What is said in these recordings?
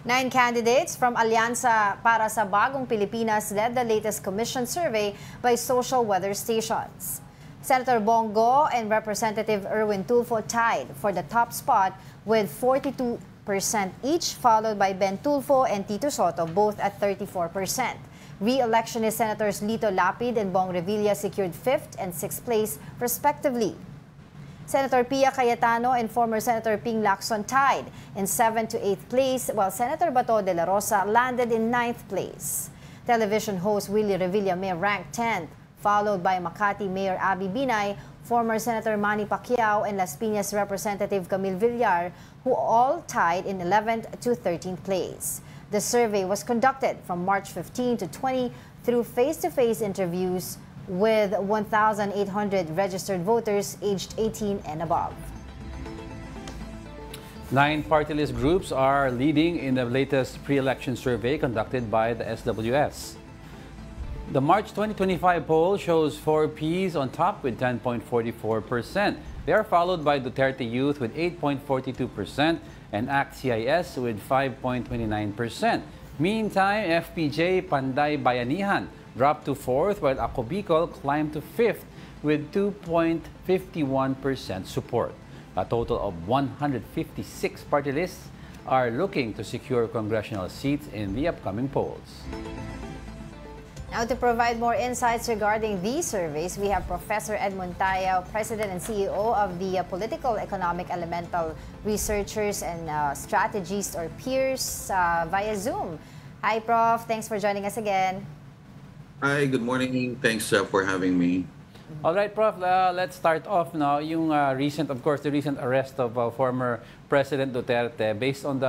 9 candidates from Alyansa para sa Bagong Pilipinas led the latest commission survey by social weather stations. Senator Bongo and Representative Erwin Tulfo tied for the top spot with 42% each, followed by Ben Tulfo and Tito Soto, both at 34%. Re-electionist Senators Lito Lapid and Bong Revilla secured 5th and 6th place, respectively. Senator Pia Cayetano and former Senator Ping Lacson tied in 7th to 8th place, while Senator Bato de la Rosa landed in 9th place. Television host Willie Revilla may ranked 10th, followed by Makati Mayor Abby Binay, former Senator Manny Pacquiao, and Las Piñas Representative Camille Villar, who all tied in 11th to 13th place. The survey was conducted from March 15 to 20 through face-to-face interviews with 1,800 registered voters aged 18 and above. 9 party list groups are leading in the latest pre-election survey conducted by the SWS. The March 2025 poll shows 4Ps on top with 10.44%. They are followed by Duterte Youth with 8.42% and ACT-CIS with 5.29%. Meantime, FPJ Panday Bayanihan dropped to 4th, while Ako Bicol climbed to 5th with 2.51% support. A total of 156 party lists are looking to secure congressional seats in the upcoming polls. Now, to provide more insights regarding these surveys, we have Professor Edmund Tayao, President and CEO of the Political Economic Elemental Researchers and Strategists, or PEERS, via Zoom. Hi, Prof. Thanks for joining us again. Hi, good morning. Thanks for having me. All right, Prof, let's start off now. Yung recent, of course, the recent arrest of former President Duterte. Based on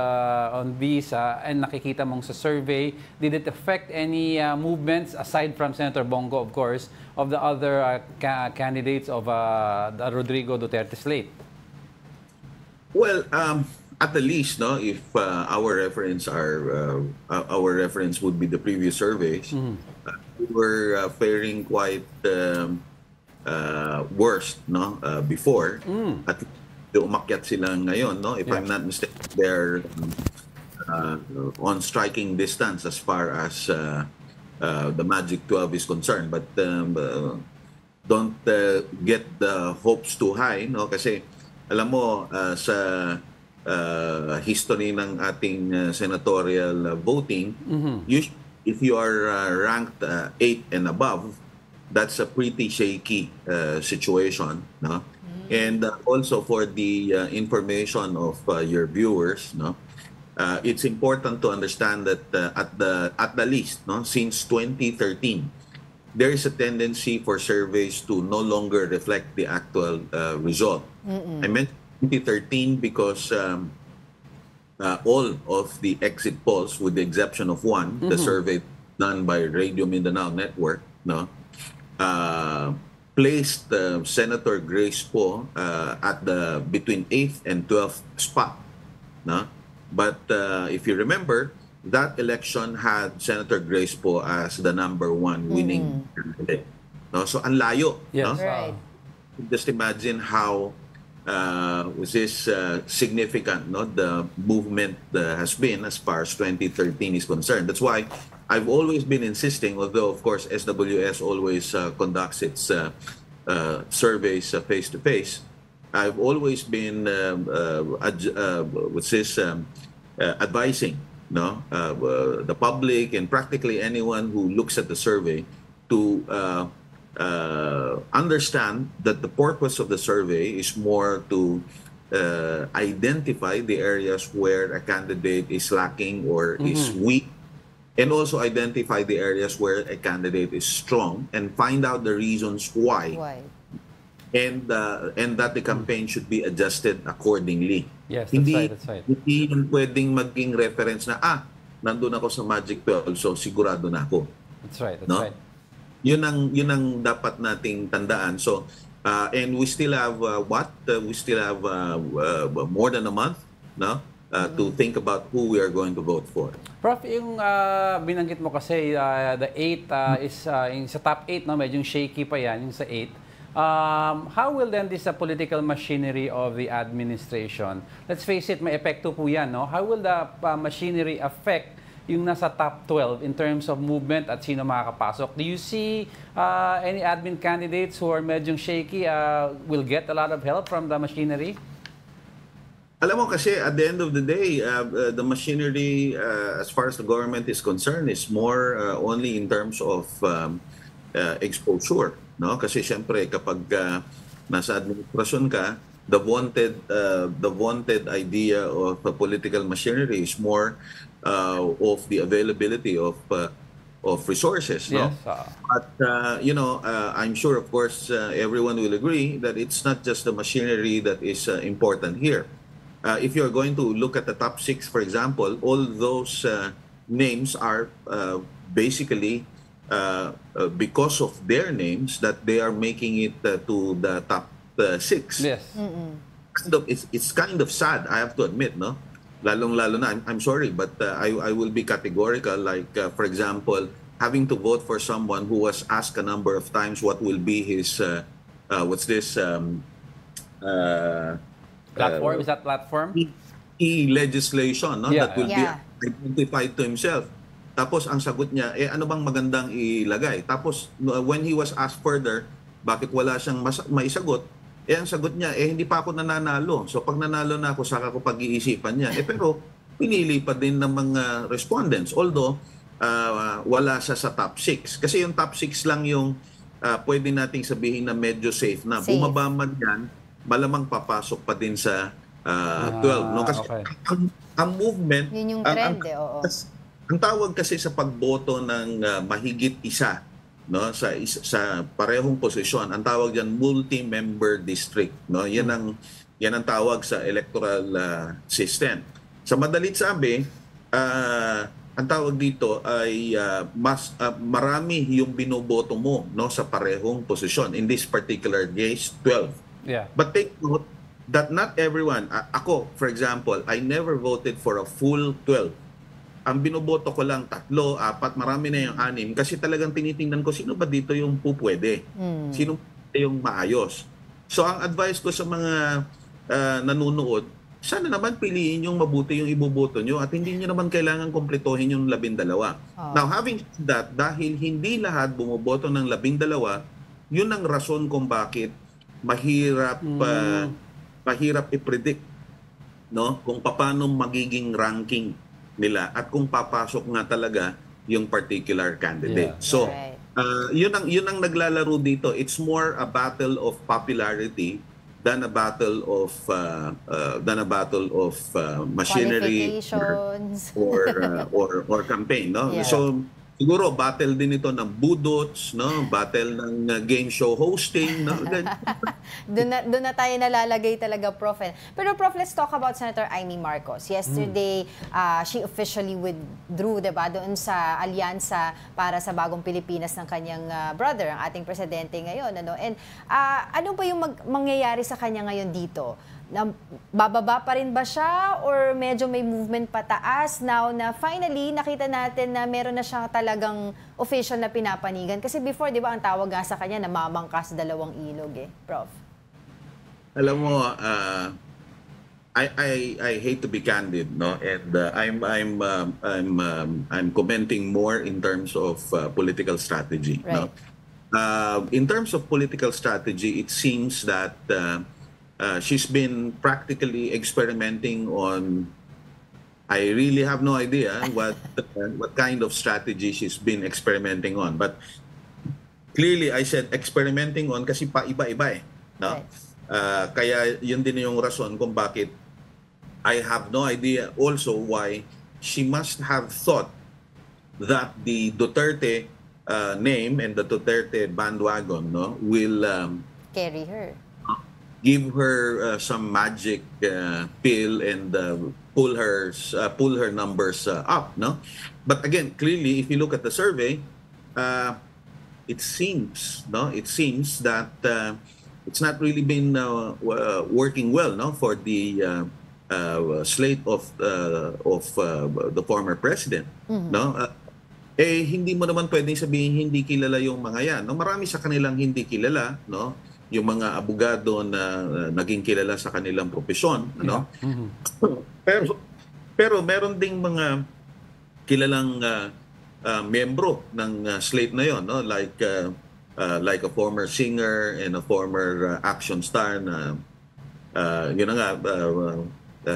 these and nakikita mong sa survey, did it affect any movements aside from Senator Bongo, of course, of the other candidates of the Rodrigo Duterte slate? Well, at the least, no, if our reference would be the previous surveys, we were faring quite worse, no, before. At umakyat sila ngayon, no? If I'm not mistaken, they're on striking distance as far as the Magic 12 is concerned. But don't get the hopes too high, no? Kasi alam mo, sa history ng ating senatorial voting, if you are ranked 8 and above, that's a pretty shaky situation, no? And also for the information of your viewers, no, it's important to understand that at the least, no, since 2013, there is a tendency for surveys to no longer reflect the actual result. I meant 2013 because all of the exit polls, with the exception of one, the survey done by Radio Mindanao Network, no, placed Senator Grace Poe at the between 8th and 12th spot, no? But if you remember, that election had Senator Grace Poe as the #1 winning candidate, no? So ang layo, yes, no? Right. Just imagine how was this significant, no, the movement has been as far as 2013 is concerned. That's why I've always been insisting, although of course SWS always conducts its surveys face-to-face, I've always been advising, no, the public and practically anyone who looks at the survey to understand that the purpose of the survey is more to identify the areas where a candidate is lacking or is weak, and also identify the areas where a candidate is strong and find out the reasons why. And that the campaign should be adjusted accordingly. Yes, that's right, that's right. Hindi yun pwedeng maging reference na, nandun ako sa Magic 12, so sigurado na ako. That's right, that's no? right. Yun ang dapat nating tandaan. So, and we still have we still have more than a month, no, to think about who we are going to vote for. Prof, yung binanggit mo kasi the 8 is yung sa top 8, no, medyo shaky pa yan, yung sa 8. How will then this political machinery of the administration, let's face it, may epekto po yan, no? How will the machinery affect yung nasa top 12 in terms of movement at sino makakapasok? Do you see any admin candidates who are medyo shaky will get a lot of help from the machinery? Alam mo kasi at the end of the day, the machinery as far as the government is concerned is more only in terms of exposure, no? Kasi siyempre kapag nasa administrasyon ka, the wanted idea of a political machinery is more of the availability of resources, no? Yes. But I'm sure, of course, everyone will agree that it's not just the machinery that is important here. If you're going to look at the top 6, for example, all those names are basically because of their names that they are making it to the top 6. Yes. It's kind of sad, I have to admit, no? Lalong-lalo na, I'm sorry, but I will be categorical. Like, for example, having to vote for someone who was asked a number of times what will be his, Platform? Is that platform? E-legislation, no? Yeah, That will be identified to himself. Tapos ang sagot niya, ano bang magandang ilagay? Tapos when he was asked further, bakit wala siyang maisagot? Ang sagot niya, hindi pa ako nananalo. So pag nanalo na ako, saka ko pag-iisipan niya. Pero pinili pa din ng mga respondents. Although wala siya sa top 6. Kasi yung top 6 lang yung pwede nating sabihin na medyo safe na. Bumaba man yan, malamang papasok pa din sa 12. No? Kasi okay. ang movement, yun yung trend, oo. Ang tawag kasi sa pagboto ng mahigit isa, no, sa parehong posisyon, ang tawag diyan multi-member district, no? Yan ang tawag sa electoral system. Sa madalit sabi, ang tawag dito ay marami yung binoboto mo, no, sa parehong posisyon. In this particular case, 12. Yeah. But take note that not everyone, ako for example, I never voted for a full 12. Ang binoboto ko lang 3, 4, marami na yung 6 kasi talagang tinitingnan ko sino ba dito yung pupwede, sino yung maayos. So ang advice ko sa mga nanonood, sana naman piliin yung mabuti yung iboboto nyo at hindi nyo naman kailangan kumpletuhin yung 12. Now having said that, dahil hindi lahat bumoboto ng 12, yun ang rason kung bakit mahirap i-predict, no, kung paano magiging ranking nila at kung papasok nga talaga yung particular candidate. Yeah. So, yun ang naglalaro dito. It's more a battle of popularity than a battle of machinery or campaign, no? Yeah. So, siguro battle din ito ng budots, no? Battle ng game show hosting, no? Doon na tayo nalalagay talaga, Prof. Pero Prof, let's talk about Senator Amy Marcos. Yesterday, she officially withdrew, diba, doon sa alyansa para sa Bagong Pilipinas ng kanyang brother, ang ating presidente ngayon. Ano? And ano ba yung mangyayari sa kanya ngayon dito? Bababa pa rin ba siya or medyo may movement pataas now na finally nakita natin na meron na siyang talagang official na pinapanigan? Kasi before, di ba, ang tawag nga sa kanya namamangkas 2 ilog Prof. Alam mo, I hate to be candid, no, and I'm commenting more in terms of political strategy, right. No. In terms of political strategy, it seems that she's been practically experimenting on. I really have no idea what kind of strategy she's been experimenting on, but clearly I said experimenting on kasi pa iba-iba no? Right. Kaya yun din yung rason kung bakit I have no idea also why she must have thought that the Duterte name and the Duterte bandwagon, no, will carry her, give her some magic pill and pull her numbers up, no? But again, clearly, if you look at the survey, it seems that it's not really been working well, no, for the slate of the former president, no? Hindi mo naman pwedeng sabihin hindi kilala yung mga yan, no? Marami sa kanilang hindi kilala, no? yung mga abogado na naging kilala sa kanilang profesyon, ano? Pero meron ding mga kilalang miyembro ng slate na yon, no? Like a former singer and a former action star na yun na nga,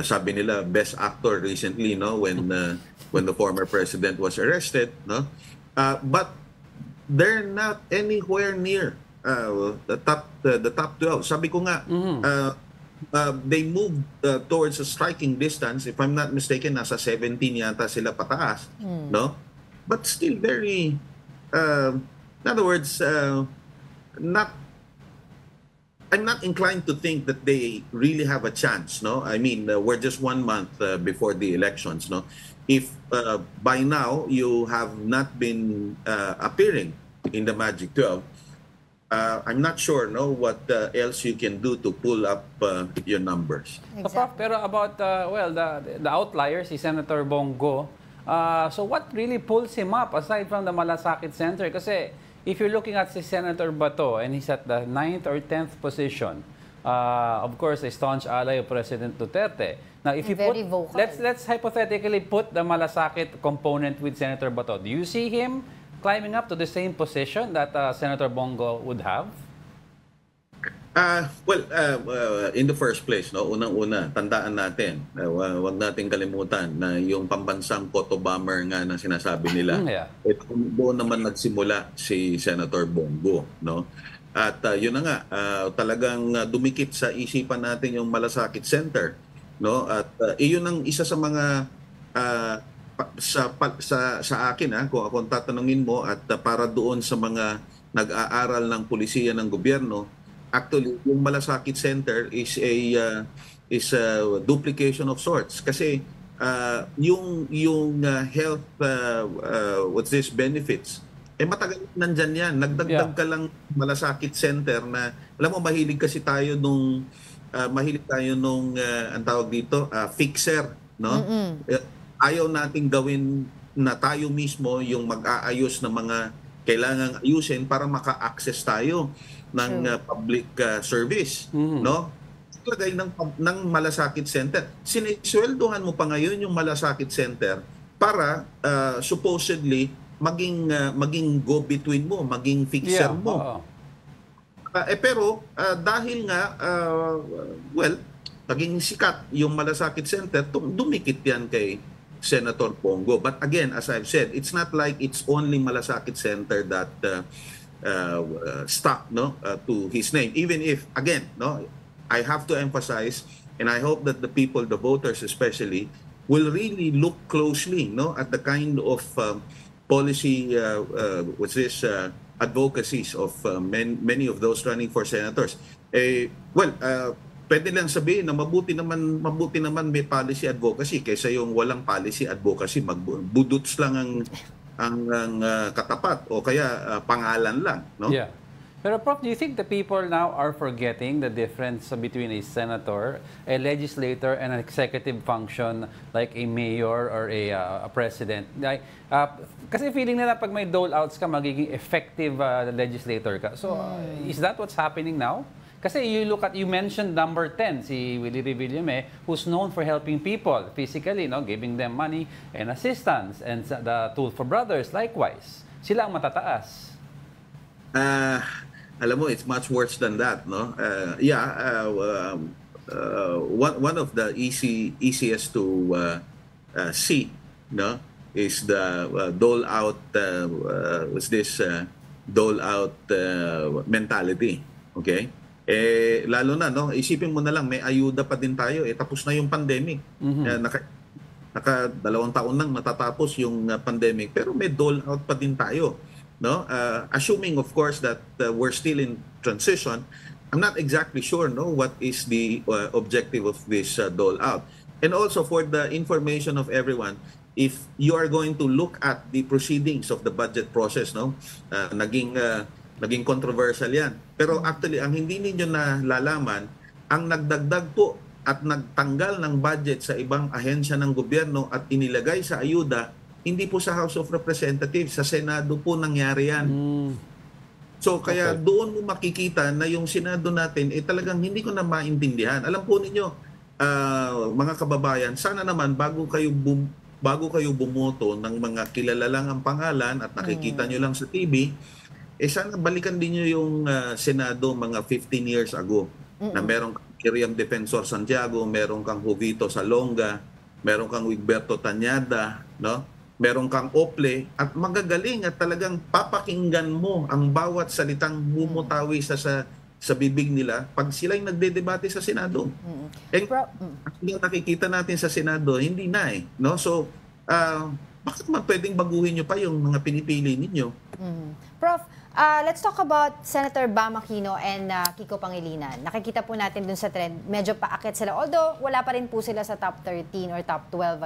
sabi nila best actor recently, no, when the former president was arrested, no, but they're not anywhere near the top 12. Sabi ko nga, they moved towards a striking distance. If I'm not mistaken, nasa 17 yata sila pataas, no, but still very in other words, I'm not inclined to think that they really have a chance, no? I mean, we're just 1 month before the elections, no? If by now you have not been appearing in the Magic 12, I'm not sure, no, what else you can do to pull up your numbers. So, Prof, pero about the outlier, si Senator Bongo, so what really pulls him up aside from the Malasakit Center? Kasi if you're looking at si Senator Bato and he's at the 9th or 10th position, of course, a staunch ally of President Duterte. Now, if you Very put, vocal. let's hypothetically put the Malasakit component with Senator Bato. Do you see him climbing up to the same position that Senator Bongo would have? In the first place, no, unang-una, tandaan natin, wag nating kalimutan na yung pambansang photo bomber nga na sinasabi nila, doon naman nagsimula si Senator Bongo, no? At yun na nga, talagang dumikit sa isipan natin yung Malasakit Center, no? At iyon ang isa sa mga sa akin, kung ako tatanungin mo, at para doon sa mga nag-aaral ng pulisya ng gobyerno, actually, yung Malasakit Center is a duplication of sorts kasi yung health benefits matagal nandyan yan. Nagdagdag ka lang Malasakit Center na alam mo mahilig tayo nung ang tawag dito fixer, no? Ayaw nating gawin na tayo mismo yung mag-aayos ng mga kailangang ayusin para maka-access tayo ng public service, no? Lagay ng Malasakit Center. Sinisweldohan mo pa ngayon yung Malasakit Center para supposedly maging go-between mo, maging fixer mo. Pero dahil nga naging sikat yung Malasakit Center, dumikit yan kay Senator Bongo. But again, as I've said, it's not like it's only Malasakit Center that stuck, no, to his name. Even if, again, no, I have to emphasize, and I hope that the people, the voters especially, will really look closely, no, at the kind of policy, advocacies of many of those running for senators. Pwede lang sabihin na mabuti naman may policy advocacy kaysa yung walang policy advocacy, magbuduts lang ang katapat o kaya pangalan lang, no? Yeah. Pero Prof, do you think the people now are forgetting the difference between a senator, a legislator, and an executive function like a mayor or a president? Like, kasi feeling nila pag may dole-outs ka, magiging effective legislator ka. So, is that what's happening now? Kasi you mentioned number 10, si Willie Revillame, who's known for helping people physically, no, giving them money and assistance, and the Tulfo brothers likewise. Sila ang matataas. Alam mo, it's much worse than that, no? One of the easiest to see, no, is the dole-out dole-out mentality, okay? Lalo na, no, isipin mo na lang, may ayuda pa din tayo, tapos na yung pandemic. Naka 2 taon nang matatapos yung pandemic, pero may dole-out pa din tayo, no? Assuming, of course, that we're still in transition, I'm not exactly sure, no, what is the objective of this dole-out. And also, for the information of everyone, if you are going to look at the proceedings of the budget process, no, naging controversial yan. Pero actually, ang hindi ninyo nalalaman, ang nagdagdag po at nagtanggal ng budget sa ibang ahensya ng gobyerno at inilagay sa ayuda, hindi po sa House of Representatives, sa Senado po nangyari yan. So kaya Okay. doon mo makikita na yung Senado natin talagang hindi ko na maintindihan. Alam po ninyo, mga kababayan, sana naman bago kayo bumoto ng mga kilala lang ang pangalan at nakikita nyo lang sa TV, sana balikan din nyo yung Senado mga 15 years ago na meron kang Miriam Defensor Santiago, meron kang Jovito Salonga, meron kang Wigberto Tañada, no? Meron kang Ople at magagaling at talagang papakinggan mo ang bawat salitang humutawi sa bibig nila pag sila'y nagdedebate sa Senado. Ang nakikita natin sa Senado, hindi na no? So, bakit man pwedeng baguhin nyo pa yung mga pinipili ninyo? Prof, let's talk about Senator Bam Aquino and Kiko Pangilinan. Nakikita po natin dun sa trend, medyo paakit sila. Although, wala pa rin po sila sa top 13 or top 12.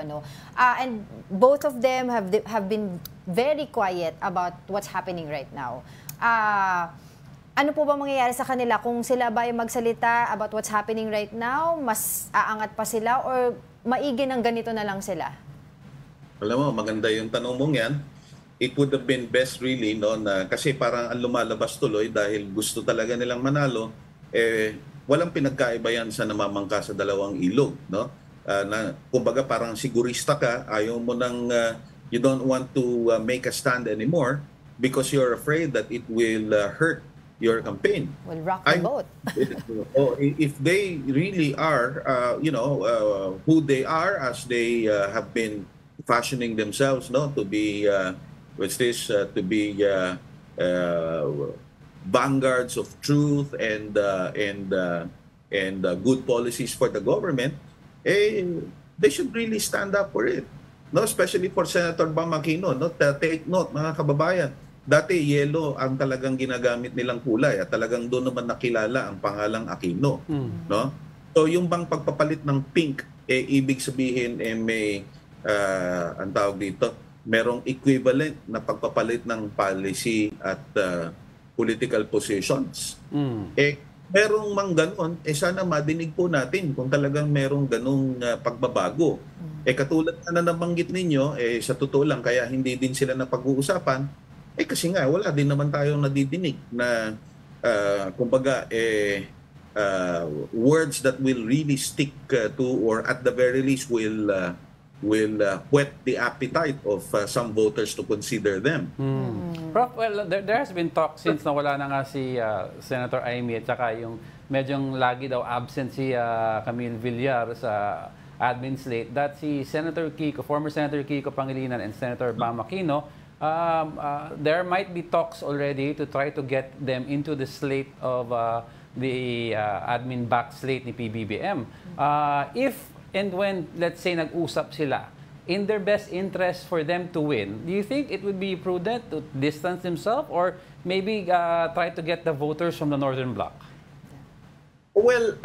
And both of them have been very quiet about what's happening right now. Ano po ba mangyayari sa kanila? Kung sila ba yung magsalita about what's happening right now, mas aangat pa sila or maigi ng ganito na lang sila? Alam mo, maganda yung tanong mong yan. It would have been best really, no, na kasi parang ang lumalabas tuloy dahil gusto talaga nilang manalo, walang pinagkaiba yan sa namamangka sa dalawang ilog, no? Na kumbaga parang sigurista ka, ayaw mo nang you don't want to make a stand anymore because you're afraid that it will hurt your campaign. Will rock the boat. If they really are, who they are as they have been fashioning themselves, no, to be vanguards of truth and good policies for the government, they should really stand up for it. No, especially for Senator Bam Aquino, no, take note mga kababayan. Dati yellow ang talagang ginagamit nilang kulay at talagang doon naman nakilala ang pangalang Aquino, no? So yung bang pagpapalit ng pink, ibig sabihin may ang tawag dito, merong equivalent na pagpapalit ng policy at political positions. Merong mang ganon, sana madinig po natin kung talagang merong ganong pagbabago. Katulad na nabanggit ninyo, sa totoo lang, kaya hindi din sila napag-uusapan, kasi nga, wala din naman tayong nadidinig na, kumbaga, words that will really stick to, or at the very least will whet the appetite of some voters to consider them. Prof, well, there has been talk since nawala na nga si Senator Amy at saka yung medyong lagi daw absent si Camille Villar sa admin slate that si Senator Kiko, former Senator Kiko Pangilinan and Senator Bam Aquino, there might be talks already to try to get them into the slate of the admin back slate ni PBBM. If and when, let's say, nag-usap sila, in their best interest for them to win, do you think it would be prudent to distance themselves or maybe try to get the voters from the Northern Bloc? Well,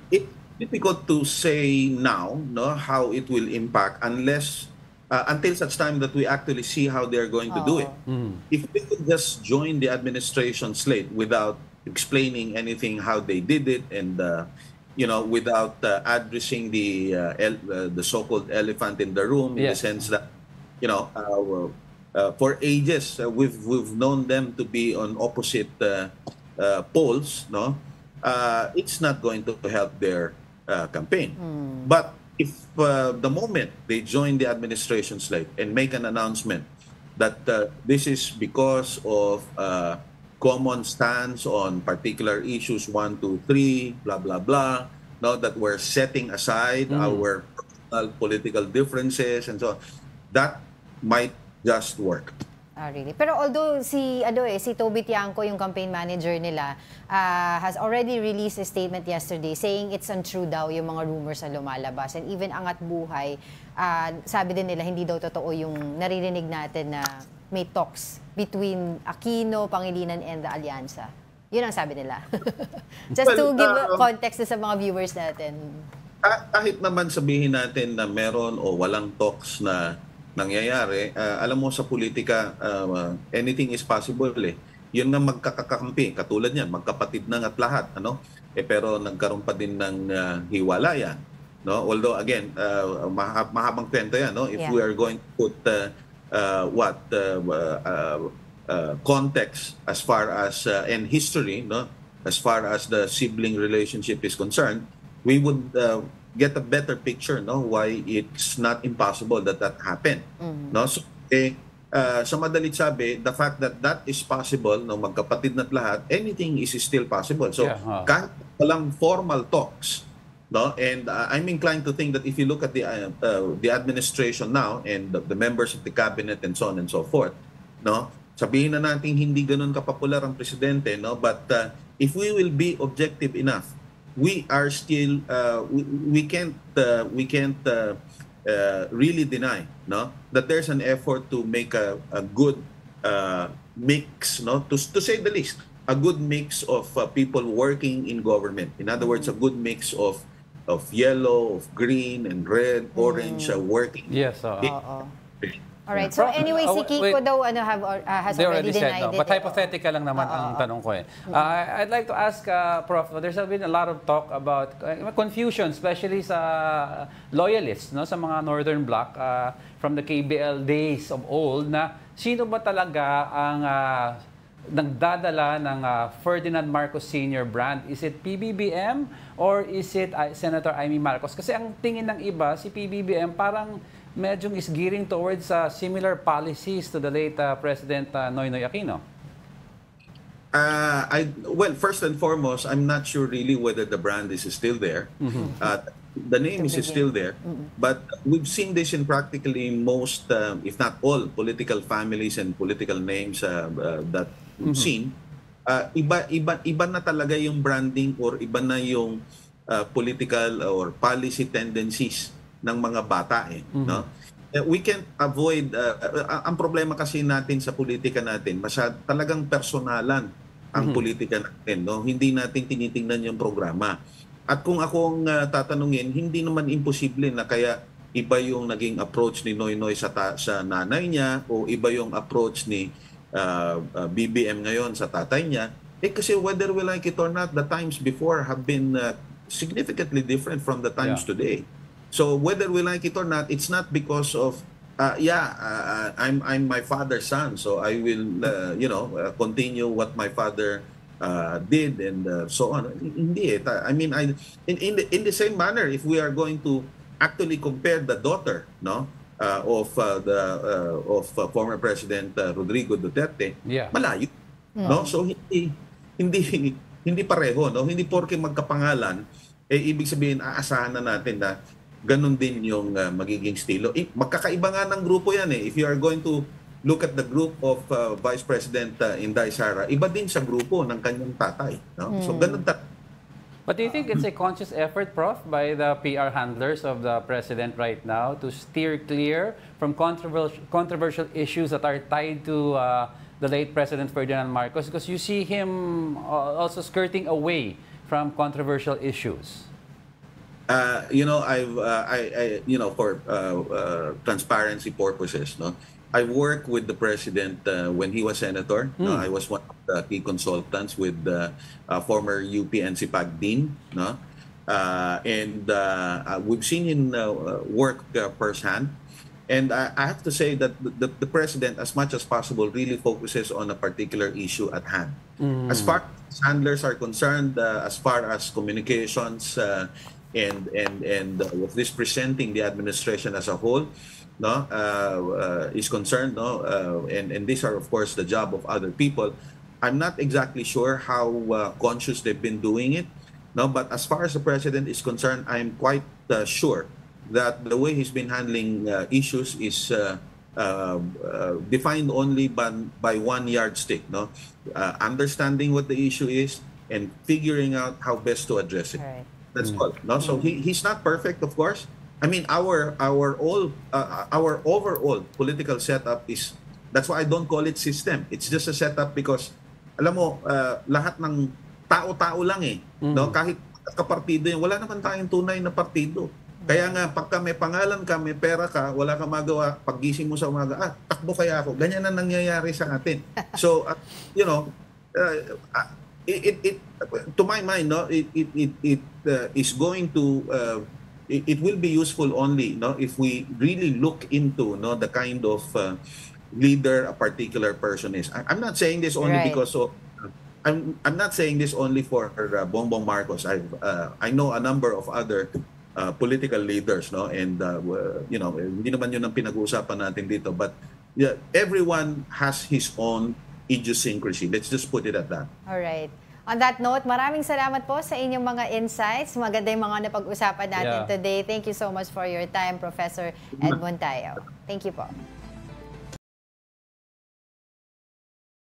it's difficult to say now, no, how it will impact unless until such time that we actually see how they're going to do it. If they could just join the administration slate without explaining anything how they did it and without addressing the so-called elephant in the room, in the sense that, for ages we've known them to be on opposite poles, no, it's not going to help their campaign. But if the moment they join the administration slate and make an announcement that this is because of common stance on particular issues, 1, 2, 3, blah, blah, blah, no, that we're setting aside our personal political differences and so on, that might just work. Really? Pero although si Toby Tiangco, yung campaign manager nila, has already released a statement yesterday saying it's untrue daw yung mga rumors na lumalabas. And even Angat Buhay, sabi din nila hindi daw totoo yung naririnig natin na may talks between Aquino, Pangilinan, and the Alyansa. Yun ang sabi nila. Just to give context sa mga viewers natin. Kahit naman sabihin natin na meron o walang talks na nangyayari, alam mo sa politika, anything is possible eh. Yun nga magkakakampi, katulad niyan, magkapatid na at lahat, ano? Pero nagkaroon pa din ng hiwalayan, no? Although again, mahabang kwento yan, no? If we are going to put context as far as and history, no, as far as the sibling relationship is concerned, we would get a better picture, no, why it's not impossible that happened. No, so sa madalit sabi, the fact that that is possible, no, magkapatid na't lahat, anything is still possible. So kahit walang formal talks, no, and I'm inclined to think that if you look at the administration now and the members of the cabinet and so on and so forth, no, sabihin na natin hindi ganun kapopular ang presidente, no, but if we will be objective enough, we are still we can't really deny, no, that there's an effort to make a good mix, no, to say the least, a good mix of people working in government. In other words, a good mix of yellow, of green and red, orange, working. Yes. All right. So anyway, si Kiko daw has already denied it. But hypothetical lang naman ang tanong ko eh. I'd like to ask, Prof, there's been a lot of talk about confusion, especially sa loyalists, no, sa mga Northern Bloc from the KBL days of old, na sino ba talaga ang nagdadala ng Ferdinand Marcos Sr. brand? Is it PBBM or is it Senator Amy Marcos? Kasi ang tingin ng iba, si PBBM parang medyo is gearing towards similar policies to the late President Noynoy Aquino. Well, first and foremost, I'm not sure really whether the brand is still there. The name is still there, but we've seen this in practically most, if not all, political families and political names that we've seen. Iba na talaga yung branding or iba na yung political or policy tendencies ng mga bata no? We can't avoid ang problema kasi natin sa politika natin, talagang personalan ang politika natin, no? Hindi natin tinitingnan yung programa. At kung akong tatanungin, hindi naman imposible na kaya iba yung naging approach ni Noynoy sa nanay niya o iba yung approach ni BBM ngayon sa tatay niya. Kasi whether we like it or not, the times before have been significantly different from the times today. So whether we like it or not, it's not because of I'm my father's son, so I will continue what my father did and so on. Hindi. I mean, in the same manner, if we are going to actually compare the daughter, no, of former President Rodrigo Duterte, malayo, no? So hindi pareho, no? Hindi porke magkapangalan, ibig sabihin aasahan na natin na ganun din yung magiging estilo. Magkakaiba nga ng grupo yan eh. If you are going to look at the group of Vice President Inday Sara, iba din sa grupo ng kanyang tatay. No? So ganun But do you think it's a conscious effort, Prof, by the PR handlers of the President right now to steer clear from controversial issues that are tied to the late President Ferdinand Marcos? Because you see him also skirting away from controversial issues. For transparency purposes, no, I worked with the president when he was senator. No, I was one of the key consultants with the former UP NCPAG dean. No, and we've seen him work firsthand. And I have to say that the president, as much as possible, really focuses on a particular issue at hand. As far as handlers are concerned, as far as communications. And with this presenting the administration as a whole, no, is concerned, no, and these are of course the job of other people. I'm not exactly sure how conscious they've been doing it, no, but as far as the president is concerned, I'm quite sure that the way he's been handling issues is defined only by one yardstick, no, understanding what the issue is and figuring out how best to address it. Right. That's all. No, so he's not perfect, of course. I mean, our overall political setup is. That's why I don't call it system. It's just a setup because, alam mo, lahat ng tao-tao lang eh. No, kahit kapartido yan, wala naman tayong tunay na partido. Kaya nga, pagka may pangalan ka, may pera ka, wala kang magawa, paggising mo sa umaga, takbo kaya ako. Ganyan na nangyayari sa atin. So, to my mind, no, it is going to it will be useful only, no, if we really look into, no, the kind of leader a particular person is. I'm not saying this only Right. because of I'm not saying this only for Bongbong Marcos. I know a number of other political leaders, no, and you know, hindi naman yun ang pinag-uusapan natin dito, but yeah, everyone has his own idiosyncrasy. Let's just put it at that. All right. On that note, maraming salamat po sa inyong mga insights. Maganda yung mga napag-usapan natin today. Thank you so much for your time, Professor Edmond Tayo. Thank you po.